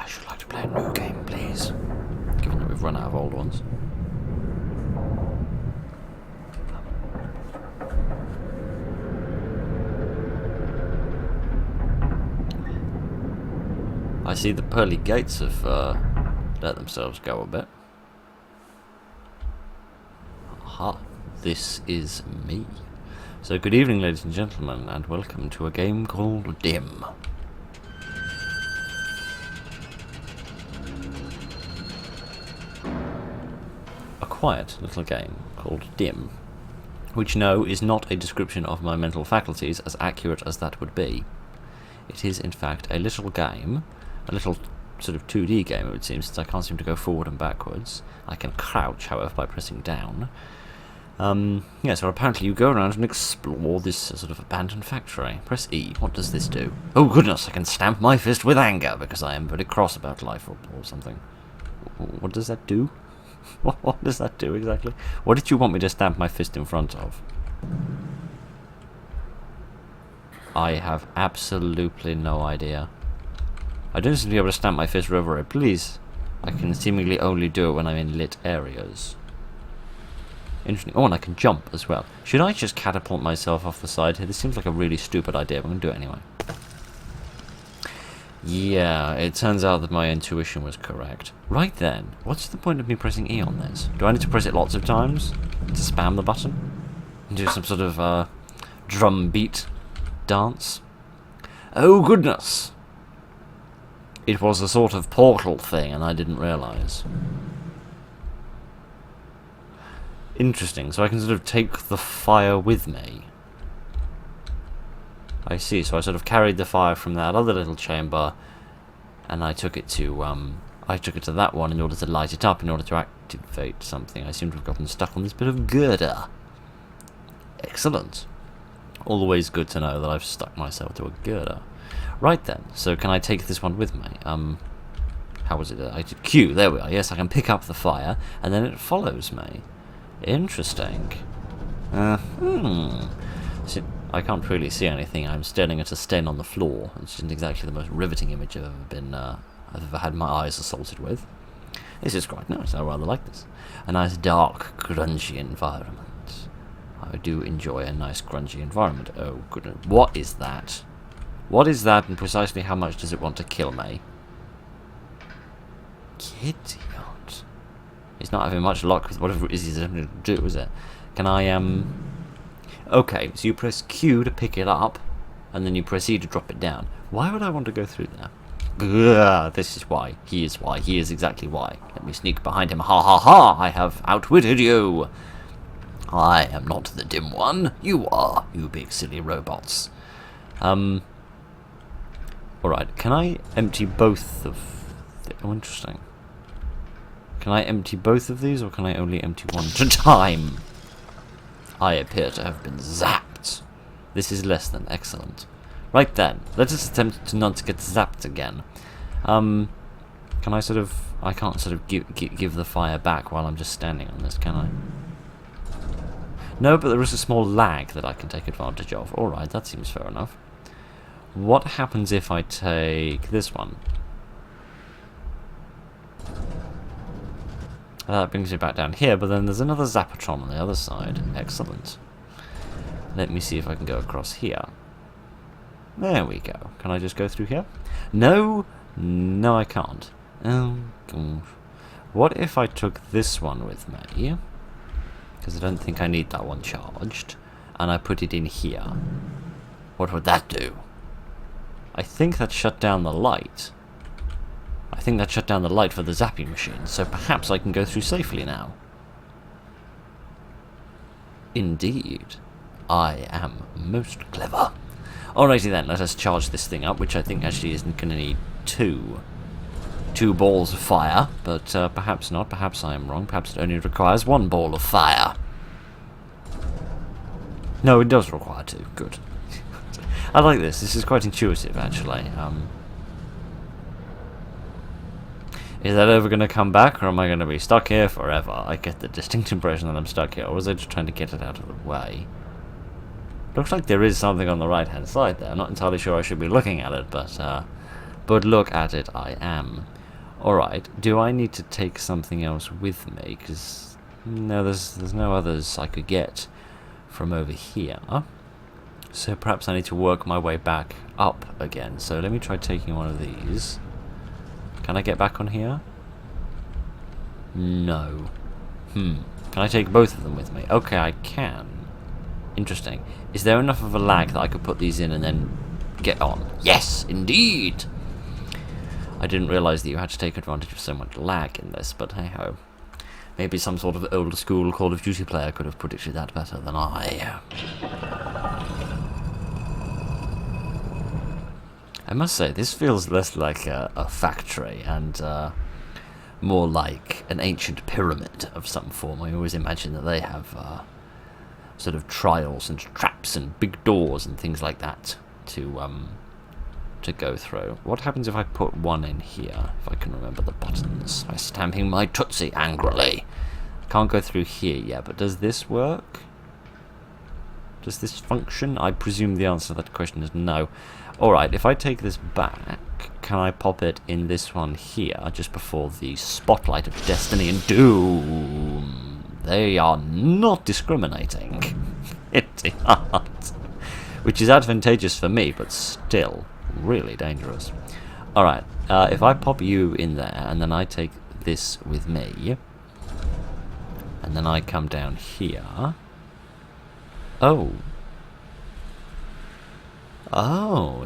I should like to play a new game, please. Given that we've run out of old ones. I see the pearly gates have let themselves go a bit. Aha, this is me. So good evening, ladies and gentlemen, and welcome to a game called Dim. A quiet little game called Dim, which no is not a description of my mental faculties, as accurate as that would be. It is in fact a little game, a little sort of 2D game it would seem, since I can't seem to go forward and backwards. I can crouch, however, by pressing down. Yeah, so apparently you go around and explore this sort of abandoned factory. Press E. What does this do? Oh goodness, I can stamp my fist with anger because I am very cross about life or something. What does that do? What does that do exactly? What did you want me to stamp my fist in front of? I have absolutely no idea. I don't seem to be able to stamp my fist wherever I please. I can seemingly only do it when I'm in lit areas. Interesting. Oh, and I can jump as well. Should I just catapult myself off the side here? This seems like a really stupid idea, but I'm going to do it anyway. Yeah, it turns out that my intuition was correct. Right then, what's the point of me pressing E on this? Do I need to press it lots of times to spam the button? And do some sort of drum beat dance? Oh goodness! It was a sort of portal thing and I didn't realise. Interesting, so I can sort of take the fire with me. I see, so I sort of carried the fire from that other little chamber and I took it to that one in order to light it up, in order to activate something. I seem to have gotten stuck on this bit of girder. Excellent. Always good to know that I've stuck myself to a girder. Right then, so can I take this one with me? How was it? I did Q, there we are. Yes, I can pick up the fire and then it follows me. Interesting. See, I can't really see anything. I'm staring at a stain on the floor, which isn't exactly the most riveting image I've ever had my eyes assaulted with. This is quite nice. I rather like this. A nice dark, grungy environment. I do enjoy a nice, grungy environment. Oh goodness, what is that? What is that, and precisely how much does it want to kill me? Idiot. He's not having much luck with whatever it is he's going to do, is it? Can I, Okay, so you press Q to pick it up, and then you press E to drop it down. Why would I want to go through there? Ugh, this is why. He is why. He is exactly why. Let me sneak behind him. Ha ha ha! I have outwitted you! I am not the dim one. You are, you big silly robots. Alright, can I empty both of... Oh, interesting. Can I empty both of these, or can I only empty one at a time? I appear to have been zapped. This is less than excellent. Right then, let us attempt to not get zapped again. Can I sort of... I can't sort of give the fire back while I'm just standing on this, can I? No, but there is a small lag that I can take advantage of. Alright, that seems fair enough. What happens if I take this one? That brings me back down here, but then there's another Zappatron on the other side. Excellent. Let me see if I can go across here. There we go. Can I just go through here? No! No, I can't. Oh, gosh. What if I took this one with me? Because I don't think I need that one charged. And I put it in here. What would that do? I think that shut down the light. I think that shut down the light for the zapping machine, so perhaps I can go through safely now. Indeed. I am most clever. Alrighty then, let us charge this thing up, which I think actually isn't going to need two balls of fire, but perhaps not. Perhaps I am wrong. Perhaps it only requires one ball of fire. No, it does require two. Good. I like this. This is quite intuitive, actually. Is that ever going to come back, or am I going to be stuck here forever? I get the distinct impression that I'm stuck here, or was I just trying to get it out of the way? Looks like there is something on the right-hand side there. I'm not entirely sure I should be looking at it, but But look at it, I am. Alright, do I need to take something else with me? Because, no, there's no others I could get from over here. So perhaps I need to work my way back up again. So let me try taking one of these. Can I get back on here? No. Can I take both of them with me? Okay, I can. Interesting. Is there enough of a lag that I could put these in and then get on? Yes, indeed! I didn't realise that you had to take advantage of so much lag in this, but hey-ho. Maybe some sort of old school Call of Duty player could have predicted that better than I. I must say, this feels less like a factory and more like an ancient pyramid of some form. I always imagine that they have sort of trials and traps and big doors and things like that to go through. What happens if I put one in here, if I can remember the buttons? I'm stamping my tootsie angrily. Can't go through here yet, but does this work? Does this function? I presume the answer to that question is no. Alright, if I take this back, can I pop it in this one here, just before the spotlight of destiny and doom? They are not discriminating. Idiot. Which is advantageous for me, but still really dangerous. Alright, if I pop you in there, and then I take this with me, and then I come down here. Oh,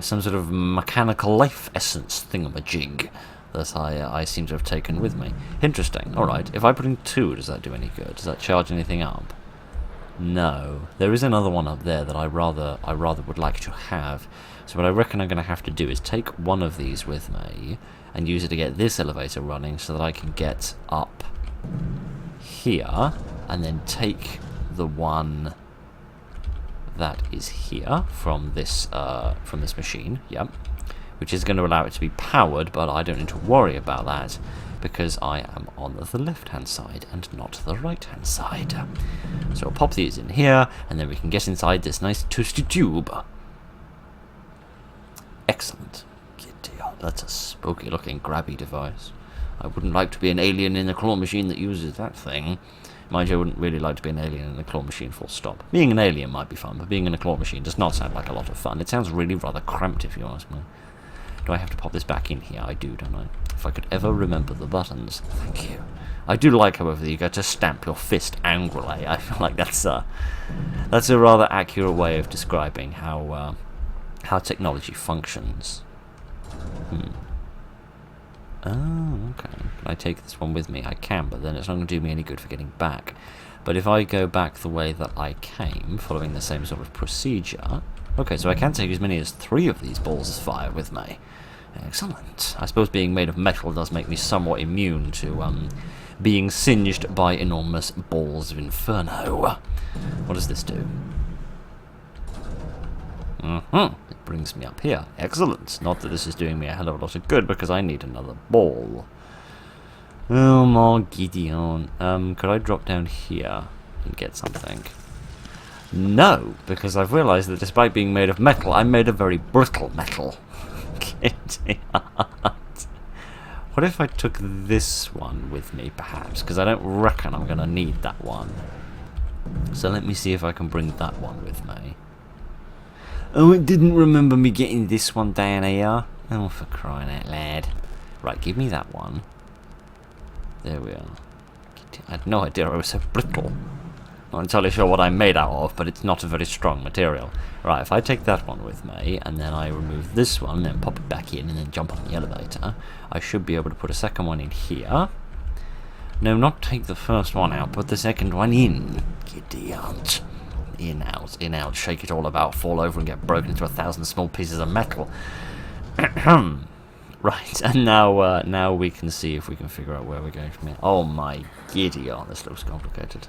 some sort of mechanical life essence thingamajig that I seem to have taken with me. Interesting. Alright, if I put in 2, does that do any good? Does that charge anything up? No. There is another one up there that I rather would like to have. So what I reckon I'm going to have to do is take one of these with me and use it to get this elevator running so that I can get up here and then take the one that is here from this machine, yep, which is going to allow it to be powered, but I don't need to worry about that because I am on the left-hand side and not the right-hand side. So I'll pop these in here, and then we can get inside this nice toasty tube. Excellent. That's a spooky-looking grabby device. I wouldn't like to be an alien in a claw machine that uses that thing. Mind you, I wouldn't really like to be an alien in a claw machine, full stop. Being an alien might be fun, but being in a claw machine does not sound like a lot of fun. It sounds really rather cramped, if you ask me. Do I have to pop this back in here? I do, don't I? If I could ever remember the buttons. Thank you. I do like, however, that you get to stamp your fist angrily. I feel like that's a rather accurate way of describing how technology functions. Oh, okay. Can I take this one with me? I can, but then it's not going to do me any good for getting back. But if I go back the way that I came, following the same sort of procedure... Okay, so I can take as many as 3 of these balls of fire with me. Excellent. I suppose being made of metal does make me somewhat immune to being singed by enormous balls of inferno. What does this do? It brings me up here. Excellent. Not that this is doing me a hell of a lot of good, because I need another ball. Oh my Gideon. Could I drop down here and get something? No, because I've realised that despite being made of metal, I'm made of very brittle metal. Idiot. What if I took this one with me, perhaps? Because I don't reckon I'm going to need that one. So let me see if I can bring that one with me. Oh, it didn't remember me getting this one down here. Oh, for crying out loud. Right, give me that one. There we are. I had no idea I was so brittle. Not entirely sure what I'm made out of, but it's not a very strong material. Right, if I take that one with me, and then I remove this one, then pop it back in, and then jump on the elevator, I should be able to put a second one in here. No, not take the first one out, put the second one in. Gideon. In, out, shake it all about, fall over and get broken into 1,000 small pieces of metal. Right, and now we can see if we can figure out where we're going from here. Oh my Gideon, this looks complicated.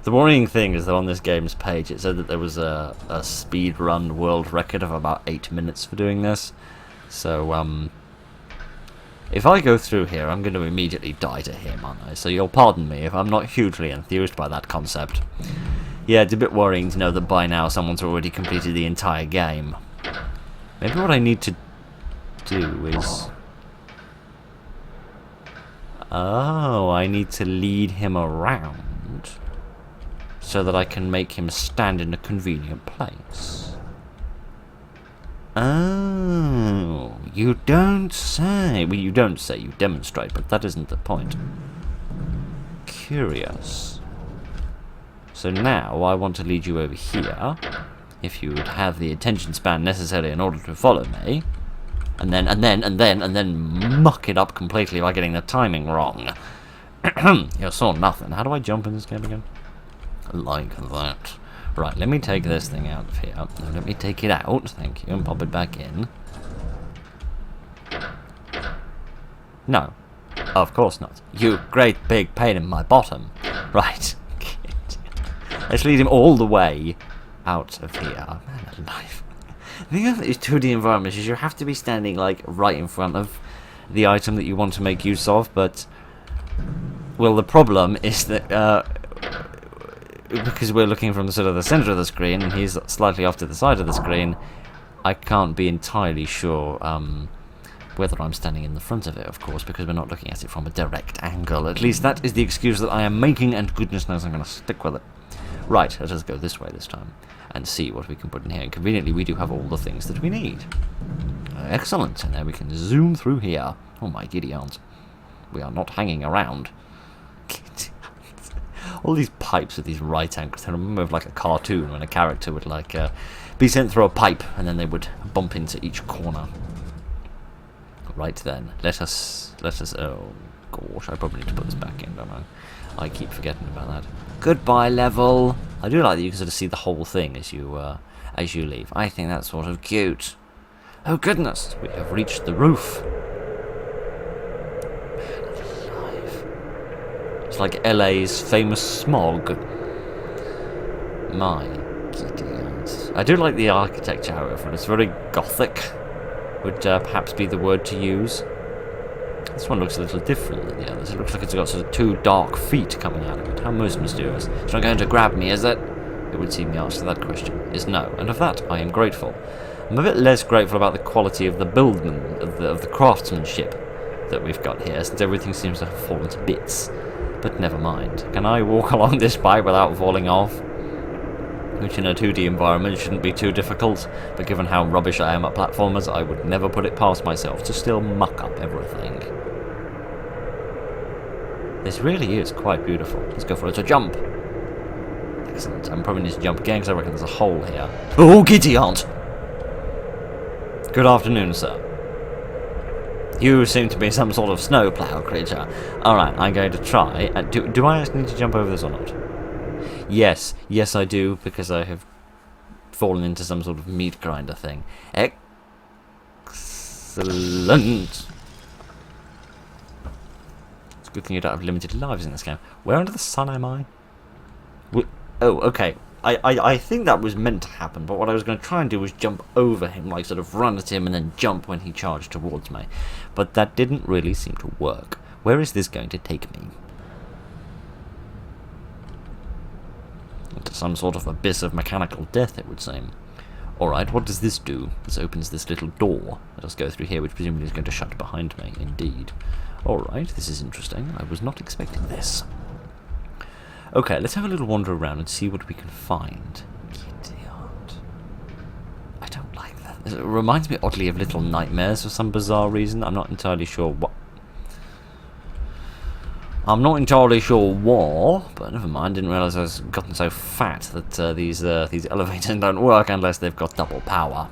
The worrying thing is that on this game's page it said that there was a speedrun world record of about 8 minutes for doing this. So, if I go through here, I'm going to immediately die to him, aren't I? So you'll pardon me if I'm not hugely enthused by that concept. Yeah, it's a bit worrying to know that by now someone's already completed the entire game. Maybe what I need to do is... Oh, I need to lead him around so that I can make him stand in a convenient place. Oh, you don't say. Well, you don't say, you demonstrate, but that isn't the point. Curious. So now I want to lead you over here, if you would have the attention span necessary in order to follow me, and then muck it up completely by getting the timing wrong. You saw nothing. How do I jump in this game again? Like that. Right, let me take this thing out of here. Now let me take it out, thank you, and pop it back in. No. Of course not. You great big pain in my bottom. Right. Let's lead him all the way out of here. Oh, man alive. The thing about these 2D environments is you have to be standing, like, right in front of the item that you want to make use of, but... Well, the problem is that, because we're looking from the sort of the centre of the screen, and he's slightly off to the side of the screen, I can't be entirely sure, whether I'm standing in the front of it, of course, because we're not looking at it from a direct angle. At least that is the excuse that I am making, and goodness knows I'm going to stick with it. Right, let us go this way this time, and see what we can put in here. And conveniently, we do have all the things that we need. Excellent, and then we can zoom through here. Oh my giddy aunt. We are not hanging around. All these pipes with these right angles. I remember of like a cartoon when a character would like be sent through a pipe, and then they would bump into each corner. Right then, let us. Oh gosh, I probably need to put this back in, don't I? I keep forgetting about that. Goodbye, level. I do like that you can sort of see the whole thing as you leave. I think that's sort of cute. Oh goodness, we have reached the roof. It's like LA's famous smog. My gideons. I do like the architecture, however. It's very gothic. Would perhaps be the word to use. This one looks a little different than the others. It looks like it's got sort of two dark feet coming out of it. How most mysterious. It's not going to grab me, is it? It would seem the answer to that question is no, and of that I am grateful. I'm a bit less grateful about the quality of the building, of the craftsmanship that we've got here, since everything seems to have fallen to bits. But never mind. Can I walk along this pipe without falling off? Which in a 2D environment shouldn't be too difficult, but given how rubbish I am at platformers, I would never put it past myself to still muck up everything. This really is quite beautiful. Let's go for a little jump. Excellent. I'm probably need to jump again because I reckon there's a hole here. Oh, giddy aunt! Good afternoon, sir. You seem to be some sort of snowplow creature. Alright, I'm going to try. Do I actually need to jump over this or not? Yes, I do, because I have fallen into some sort of meat grinder thing. Excellent. It's a good thing you don't have limited lives in this game. Where under the sun am I? Oh, okay. I think that was meant to happen, but what I was going to try and do was jump over him, like sort of run at him and then jump when he charged towards me. But that didn't really seem to work. Where is this going to take me? Into some sort of abyss of mechanical death, it would seem. Alright, what does this do? This opens this little door. Let us go through here, which presumably is going to shut behind me, indeed. Alright, this is interesting. I was not expecting this. Okay, let's have a little wander around and see what we can find. Idiot. I don't like that. It reminds me oddly of Little Nightmares for some bizarre reason. I'm not entirely sure what. I'm not entirely sure what, but never mind. Didn't realise I was gotten so fat that these elevators don't work unless they've got double power.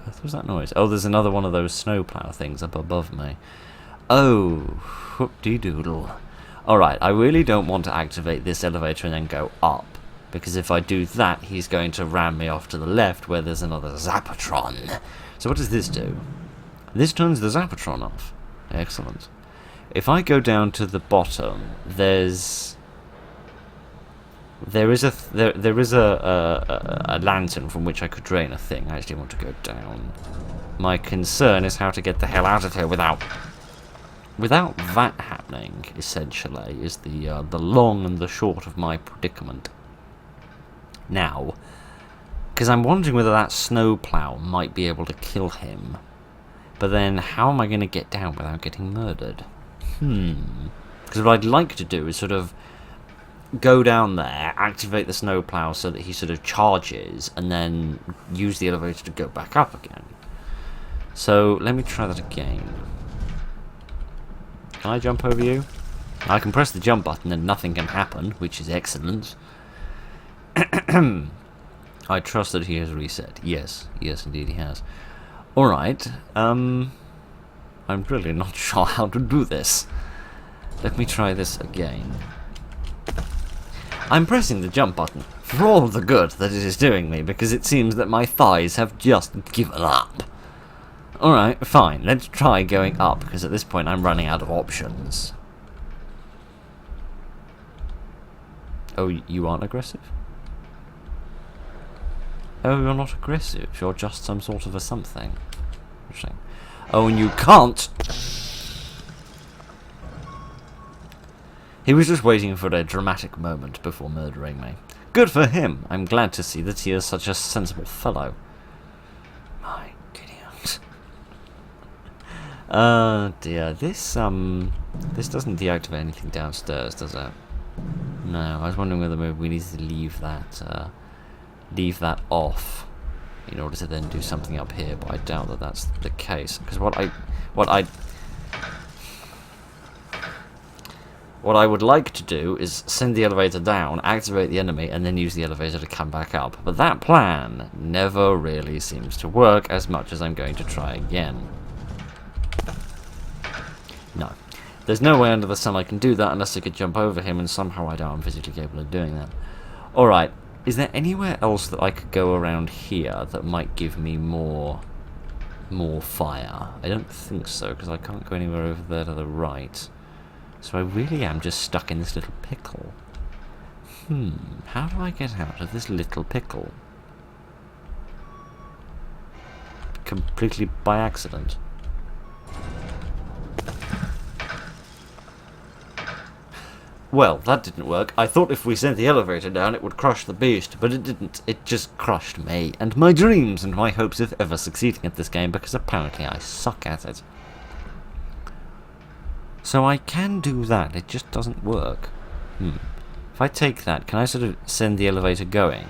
What was that noise? Oh, there's another one of those snowplow things up above me. Oh, whoop-de-doodle. Alright, I really don't want to activate this elevator and then go up, because if I do that, he's going to ram me off to the left where there's another Zapatron. So what does this do? This turns the Zapatron off. Excellent. If I go down to the bottom, there is a lantern from which I could drain a thing. I actually want to go down. My concern is how to get the hell out of here without that happening, essentially, is the long and the short of my predicament. Now, Because I'm wondering whether that snowplow might be able to kill him. But then, how am I going to get down without getting murdered? Because what I'd like to do is sort of go down there, activate the snowplow so that he sort of charges, and then use the elevator to go back up again. So, let me try that again. Can I jump over you? I can press the jump button and nothing can happen, which is excellent. I trust that he has reset. Yes, yes indeed he has. Alright, I'm really not sure how to do this. Let me try this again. I'm pressing the jump button for all the good that it is doing me, because it seems that my thighs have just given up. Alright, fine, let's try going up, because at this point I'm running out of options. Oh, you aren't aggressive? Oh, you're not aggressive. You're just some sort of a something. Interesting. Oh, and you can't! He was just waiting for a dramatic moment before murdering me. Good for him! I'm glad to see that he is such a sensible fellow. My idiot. Dear. This doesn't deactivate anything downstairs, does it? No, I was wondering whether maybe we need to leave that off in order to then do something up here, but I doubt that that's the case. Because what I would like to do is send the elevator down, activate the enemy, and then use the elevator to come back up. But that plan never really seems to work as much as I'm going to try again. No. There's no way under the sun I can do that unless I could jump over him, and somehow I doubt I'm physically capable of doing that. Alright, is there anywhere else that I could go around here that might give me more fire? I don't think so, because I can't go anywhere over there to the right. So I really am just stuck in this little pickle. How do I get out of this little pickle? Completely by accident. Well, that didn't work. I thought if we sent the elevator down it would crush the beast, but it didn't. It just crushed me, and my dreams and my hopes of ever succeeding at this game, because apparently I suck at it. So I can do that, it just doesn't work. If I take that, can I sort of send the elevator going?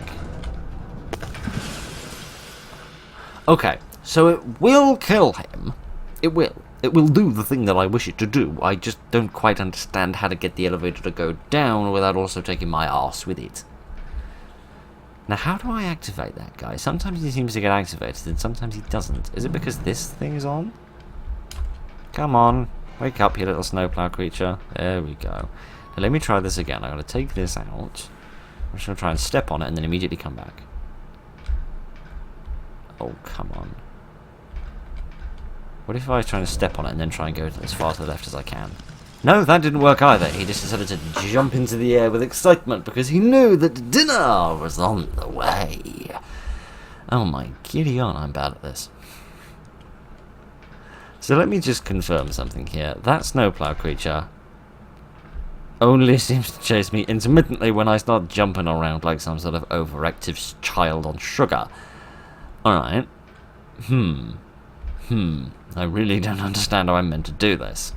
Okay, so it will kill him. It will. It will do the thing that I wish it to do. I just don't quite understand how to get the elevator to go down without also taking my arse with it. Now, how do I activate that guy? Sometimes he seems to get activated, and sometimes he doesn't. Is it because this thing is on? Come on. Wake up, you little snowplow creature. There we go. Now, let me try this again. I'm going to take this out. I'm just going to try and step on it and then immediately come back. Oh, come on. What if I was trying to step on it and then try and go as far to the left as I can? No, that didn't work either. He just decided to jump into the air with excitement because he knew that dinner was on the way. Oh my giddy on, I'm bad at this. So let me just confirm something here. That snowplow creature only seems to chase me intermittently when I start jumping around like some sort of overactive child on sugar. Alright. I really don't understand how I'm meant to do this.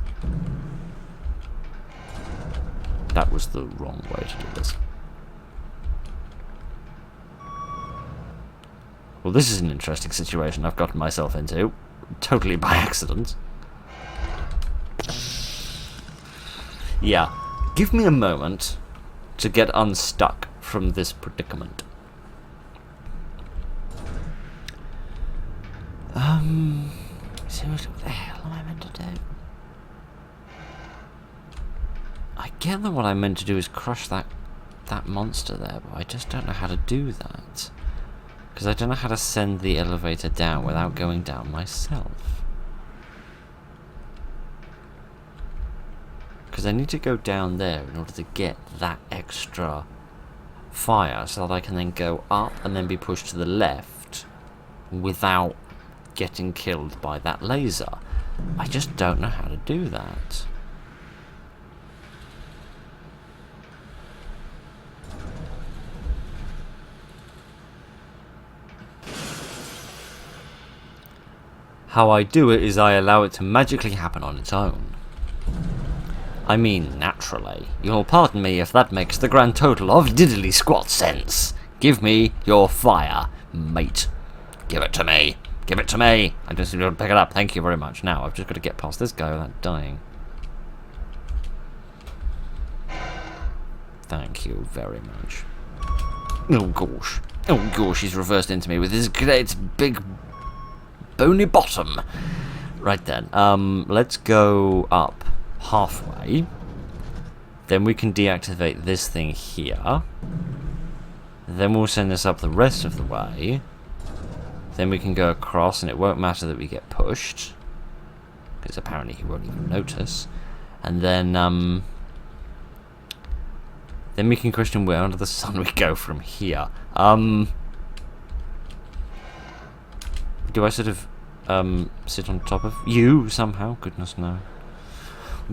That was the wrong way to do this. Well, this is an interesting situation I've gotten myself into. Totally by accident. Yeah. Give me a moment to get unstuck from this predicament. Seriously, what the hell am I meant to do? I get that what I'm meant to do is crush that monster there, but I just don't know how to do that. Because I don't know how to send the elevator down without going down myself. Because I need to go down there in order to get that extra fire so that I can then go up and then be pushed to the left without getting killed by that laser. I just don't know how to do that. How I do it is I allow it to magically happen on its own. I mean, naturally. You'll pardon me if that makes the grand total of diddly squat sense. Give me your fire, mate. Give it to me. Give it to me. I just need to pick it up. Thank you very much. Now, I've just got to get past this guy without dying. Thank you very much. Oh, gosh. Oh, gosh, he's reversed into me with his great big bony bottom. Right then, let's go up halfway. Then we can deactivate this thing here. Then we'll send this up the rest of the way. Then we can go across, and it won't matter that we get pushed, because apparently he won't even notice. And then we can question where under the sun we go from here. Do I sort of sit on top of you somehow? Goodness no.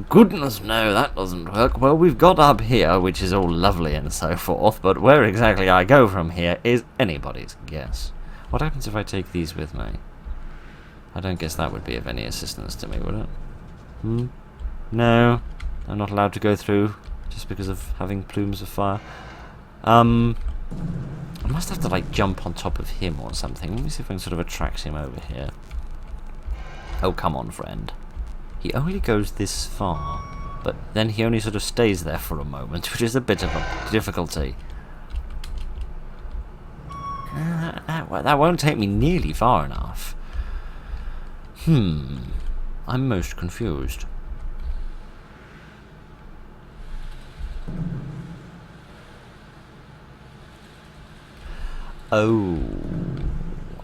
Goodness no, that doesn't work. Well, we've got up here, which is all lovely and so forth, but where exactly I go from here is anybody's guess. What happens if I take these with me? I don't guess that would be of any assistance to me, would it? No, I'm not allowed to go through just because of having plumes of fire. I must have to, like, jump on top of him or something. Let me see if I can sort of attract him over here. Oh, come on, friend. He only goes this far, but then he only sort of stays there for a moment, which is a bit of a difficulty. That won't take me nearly far enough. I'm most confused. Oh,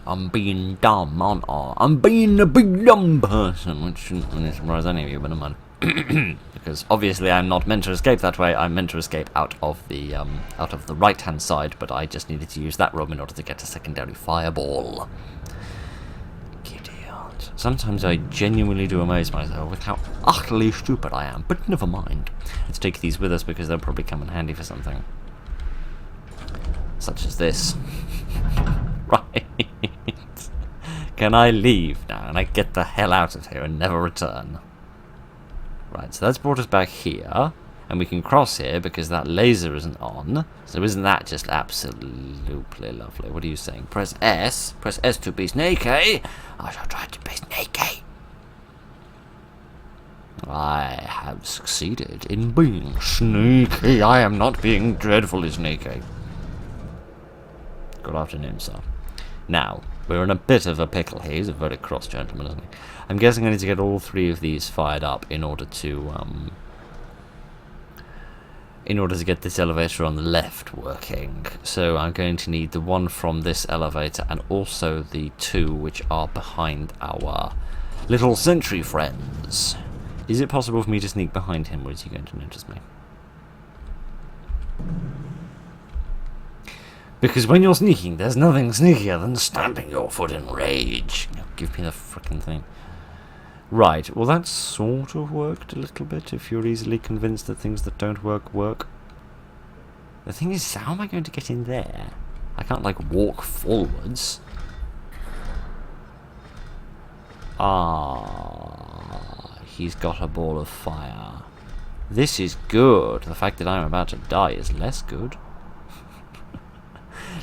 I'm being dumb, aren't I? I'm being a big dumb person, which shouldn't really surprise any of you, but I'm not. Because obviously I'm not meant to escape that way. I'm meant to escape out of the right-hand side, but I just needed to use that room in order to get a secondary fireball. Idiot. Sometimes I genuinely do amaze myself with how utterly stupid I am, but never mind. Let's take these with us because they'll probably come in handy for something. Such as this. Right. Can I leave now and I get the hell out of here and never return? Right, so that's brought us back here, and we can cross here because that laser isn't on. So isn't that just absolutely lovely? What are you saying? Press S. Press S to be snaky. I shall try to be snaky. I have succeeded in being sneaky. I am not being dreadfully sneaky. Good afternoon, sir. Now, we're in a bit of a pickle here. He's a very cross gentleman, isn't he? I'm guessing I need to get all three of these fired up in order to get this elevator on the left working. So I'm going to need the one from this elevator and also the two which are behind our little sentry friends. Is it possible for me to sneak behind him, or is he going to notice me? Because when you're sneaking, there's nothing sneakier than stamping your foot in rage. Now, give me the frickin' thing. Right, well that sort of worked a little bit, if you're easily convinced that things that don't work, work. The thing is, how am I going to get in there? I can't, like, walk forwards. Ah, he's got a ball of fire. This is good. The fact that I'm about to die is less good.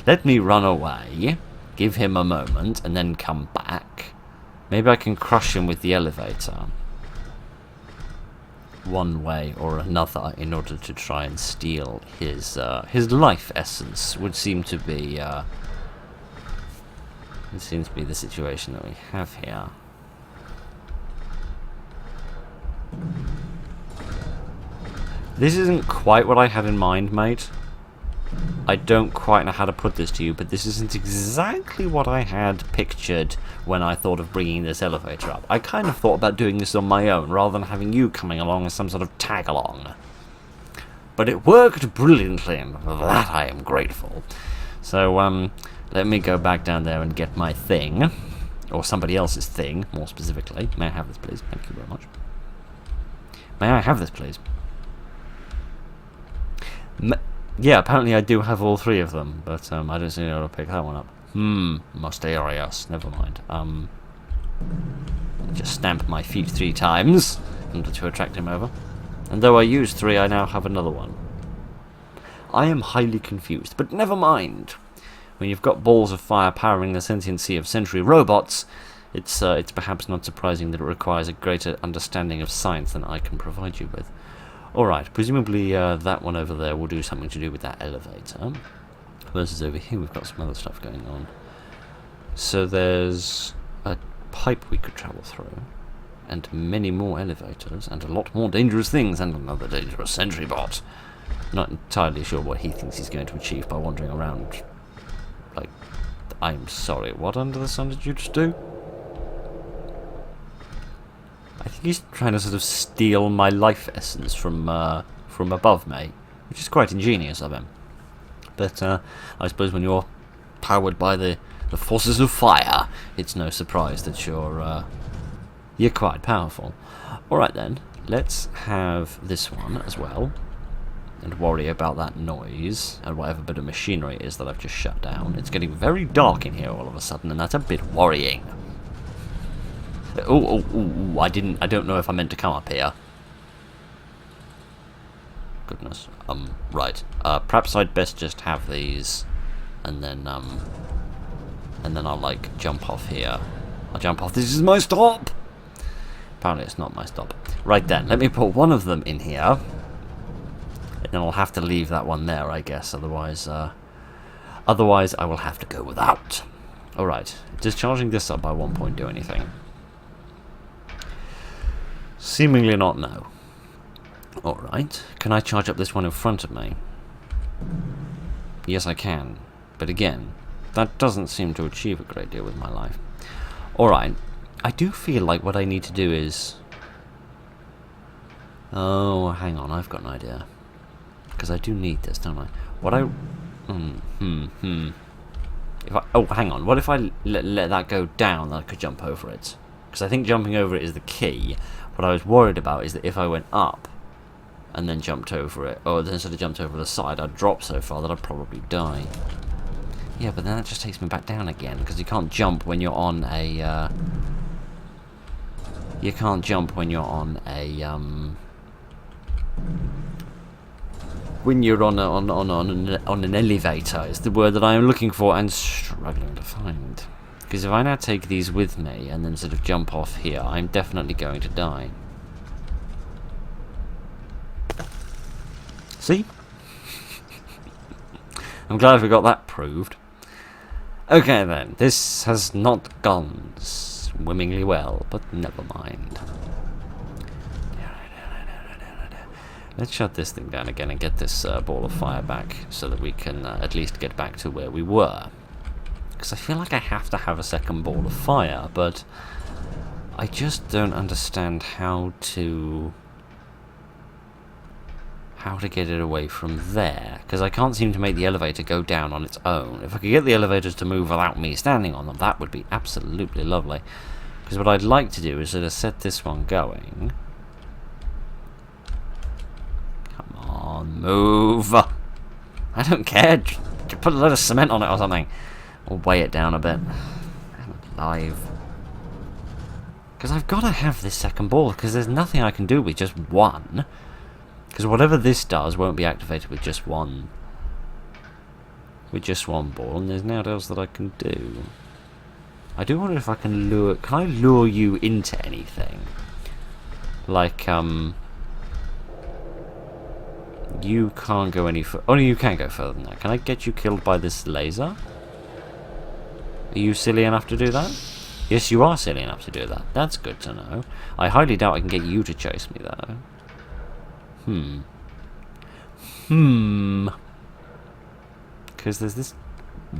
Let me run away, give him a moment, and then come back. Maybe I can crush him with the elevator. One way or another, in order to try and steal his life essence, would seem to be it seems to be the situation that we have here. This isn't quite what I had in mind, mate. I don't quite know how to put this to you, but this isn't exactly what I had pictured when I thought of bringing this elevator up. I kind of thought about doing this on my own, rather than having you coming along as some sort of tag-along. But it worked brilliantly, and for that I am grateful. So, let me go back down there and get my thing. Or somebody else's thing, more specifically. May I have this, please? Thank you very much. May I have this, please? Yeah, apparently I do have all three of them, but I don't seem able to pick that one up. Mysterious. Never mind. Just stamp my feet 3 times in order to attract him over. And though I used 3, I now have another one. I am highly confused, but never mind. When you've got balls of fire powering the sentient sea of century robots, it's perhaps not surprising that it requires a greater understanding of science than I can provide you with. Alright, presumably that one over there will do something to do with that elevator. Versus over here we've got some other stuff going on. So there's a pipe we could travel through, and many more elevators, and a lot more dangerous things, and another dangerous sentry bot. Not entirely sure what he thinks he's going to achieve by wandering around. Like, I'm sorry, what under the sun did you just do? I think he's trying to sort of steal my life essence from above me, which is quite ingenious of him. But I suppose when you're powered by the forces of fire, it's no surprise that you're quite powerful. Alright then, let's have this one as well, and worry about that noise, and whatever bit of machinery it is that I've just shut down. It's getting very dark in here all of a sudden, and that's a bit worrying. Oh, I don't know if I meant to come up here. Goodness. Right. Perhaps I'd best just have these, and then I'll, like, jump off here. I'll jump off. This is my stop! Apparently it's not my stop. Right then, let me put one of them in here. And then I'll have to leave that one there, I guess. Otherwise I will have to go without. Alright. Discharging this up by 1 point do anything? Seemingly not, no. Alright. Can I charge up this one in front of me? Yes, I can. But again, that doesn't seem to achieve a great deal with my life. Alright. I do feel like what I need to do is... Oh, hang on, I've got an idea. Because I do need this, don't I? What I... If I... Oh, hang on. What if I let that go down, then I could jump over it? Because I think jumping over it is the key. What I was worried about is that if I went up and then jumped over it, or then sort of jumped over the side, I'd drop so far that I'd probably die. Yeah, but then that just takes me back down again, because you can't jump when you're on a... You can't jump when you're on a... When you're on an elevator is the word that I am looking for and struggling to find. Because if I now take these with me and then sort of jump off here, I'm definitely going to die. See? I'm glad we got that proved. Okay then, this has not gone swimmingly well, but never mind. Let's shut this thing down again and get this ball of fire back so that we can at least get back to where we were. Because I feel like I have to have a second ball of fire, but I just don't understand how to get it away from there. Because I can't seem to make the elevator go down on its own. If I could get the elevators to move without me standing on them, that would be absolutely lovely. Because what I'd like to do is sort of set this one going. Come on, move! I don't care. Just put a load of cement on it or something. Or weigh it down a bit. I'm alive. Because I've got to have this second ball, because there's nothing I can do with just one. Because whatever this does won't be activated with just one. With just one ball, and there's nothing else that I can do. I do wonder if I can lure... Can I lure you into anything? Like, you can't go any further. Oh, no, you can go further than that. Can I get you killed by this laser? Are you silly enough to do that? Yes, you are silly enough to do that. That's good to know. I highly doubt I can get you to chase me, though. Because there's this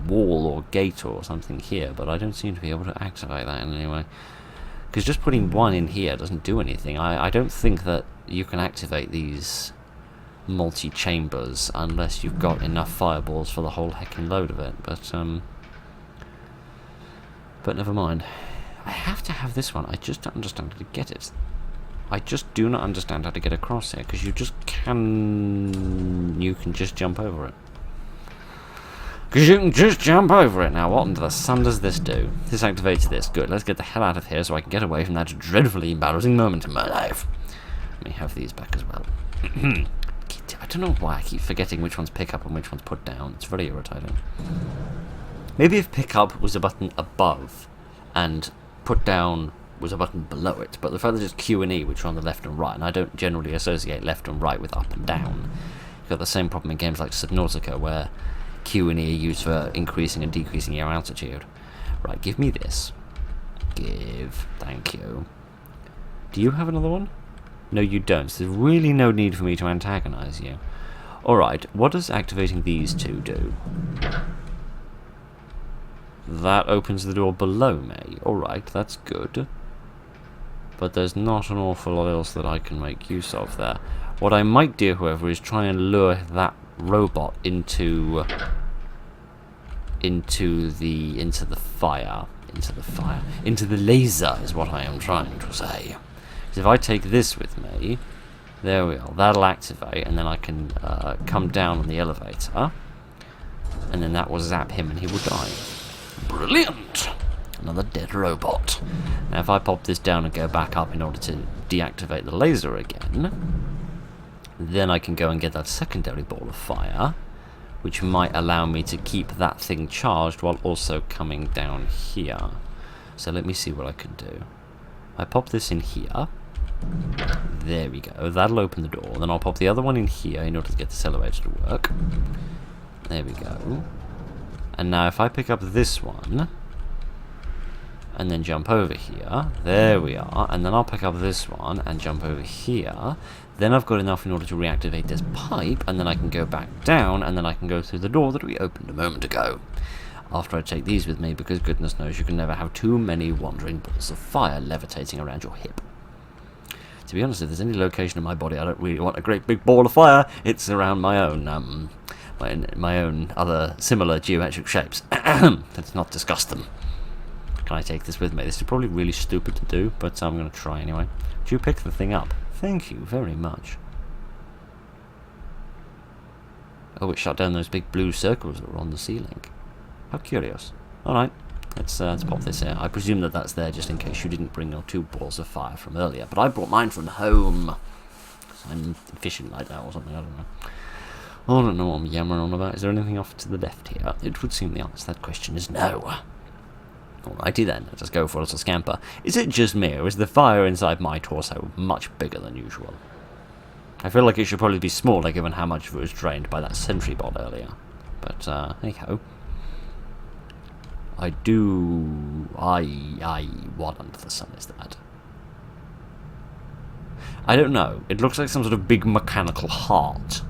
wall or gate or something here, but I don't seem to be able to activate that in any way. Because just putting one in here doesn't do anything. I don't think that you can activate these multi-chambers unless you've got enough fireballs for the whole heckin' load of it, but never mind. I have to have this one. I just don't understand how to get it. I just do not understand how to get across here, because you can just jump over it. Because you can just jump over it. Now, what under the sun does this do? This activates this. Good, let's get the hell out of here so I can get away from that dreadfully embarrassing moment in my life. Let me have these back as well. I don't know why I keep forgetting which ones pick up and which ones put down. It's very irritating. Maybe if pick up was a button above and put down was a button below it, but the fact that it's Q and E, which are on the left and right, and I don't generally associate left and right with up and down. You've got the same problem in games like Subnautica, where Q and E are used for increasing and decreasing your altitude. Right, give me this. Thank you. Do you have another one? No, you don't. So there's really no need for me to antagonize you. Alright, what does activating these two do? That opens the door below me. Alright, that's good. But there's not an awful lot else that I can make use of there. What I might do, however, is try and lure that robot into the laser is what I am trying to say. Because if I take this with me, there we are, that'll activate, and then I can come down on the elevator, and then that will zap him and he will die. Brilliant! Another dead robot. Now if I pop this down and go back up in order to deactivate the laser again, then I can go and get that secondary ball of fire, which might allow me to keep that thing charged while also coming down here. So let me see what I can do. I pop this in here. There we go. That'll open the door. Then I'll pop the other one in here in order to get this elevator to work. There we go. And now if I pick up this one and then jump over here, there we are, and then I'll pick up this one and jump over here, then I've got enough in order to reactivate this pipe, and then I can go back down, and then I can go through the door that we opened a moment ago. After I take these with me, because goodness knows you can never have too many wandering balls of fire levitating around your hip. To be honest, if there's any location in my body I don't really want a great big ball of fire, it's around my own, my own other similar geometric shapes. Let's not discuss them. Can I take this with me? This is probably really stupid to do, but I'm going to try anyway. Do you pick the thing up? Thank you very much. Oh, it shut down those big blue circles that were on the ceiling. How curious. Alright, let's pop this here. I presume that that's there just in case you didn't bring your 2 balls of fire from earlier, but I brought mine from home. I'm efficient like that or something, I don't know. I don't know what I'm yammering on about. Is there anything off to the left here? It would seem the answer to that question is no. Alrighty then, let us go for a little scamper. Is it just me, or is the fire inside my torso much bigger than usual? I feel like it should probably be smaller given how much of it was drained by that sentry bot earlier. But, hey ho. What under the sun is that? I don't know. It looks like some sort of big mechanical heart.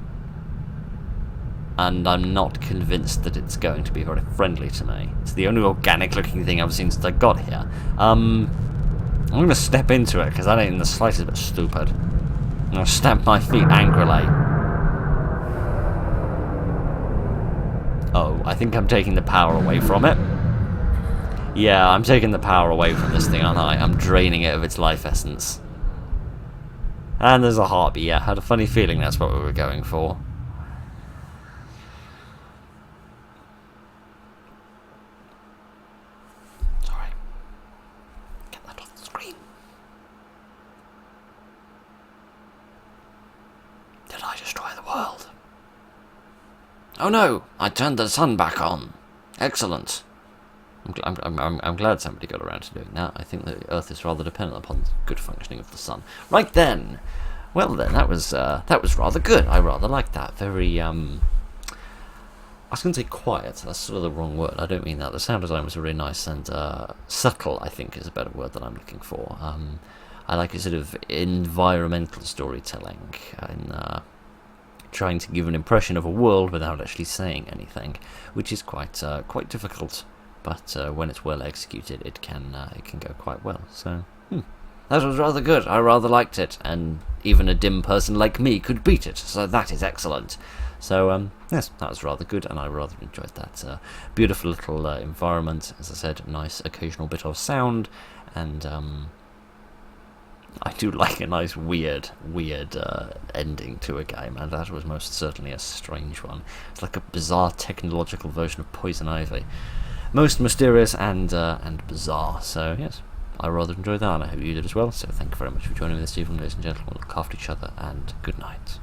And I'm not convinced that it's going to be very friendly to me. It's the only organic looking thing I've seen since I got here. I'm going to step into it because that ain't in the slightest bit stupid. I'm going to stamp my feet angrily. Oh, I think I'm taking the power away from it. Yeah, I'm taking the power away from this thing, aren't I? I'm draining it of its life essence. And there's a heartbeat. Yeah, I had a funny feeling that's what we were going for. Oh no! I turned the sun back on. Excellent. I'm glad somebody got around to doing that. I think the Earth is rather dependent upon the good functioning of the sun. Right then. Well then, that was rather good. I rather liked that. Very I was going to say quiet. That's sort of the wrong word. I don't mean that. The sound design was really nice and subtle. I think is a better word that I'm looking for. I like a sort of environmental storytelling and trying to give an impression of a world without actually saying anything, which is quite difficult. But when it's well executed, it can go quite well. So that was rather good. I rather liked it, and even a dim person like me could beat it. So that is excellent. So yes, that was rather good, and I rather enjoyed that beautiful little environment. As I said, nice occasional bit of sound, and I do like a nice weird ending to a game, and that was most certainly a strange one. It's like a bizarre technological version of Poison Ivy. Most mysterious and bizarre, so yes, I rather enjoyed that, and I hope you did as well. So thank you very much for joining me this evening, ladies and gentlemen. Look after each other, and good night.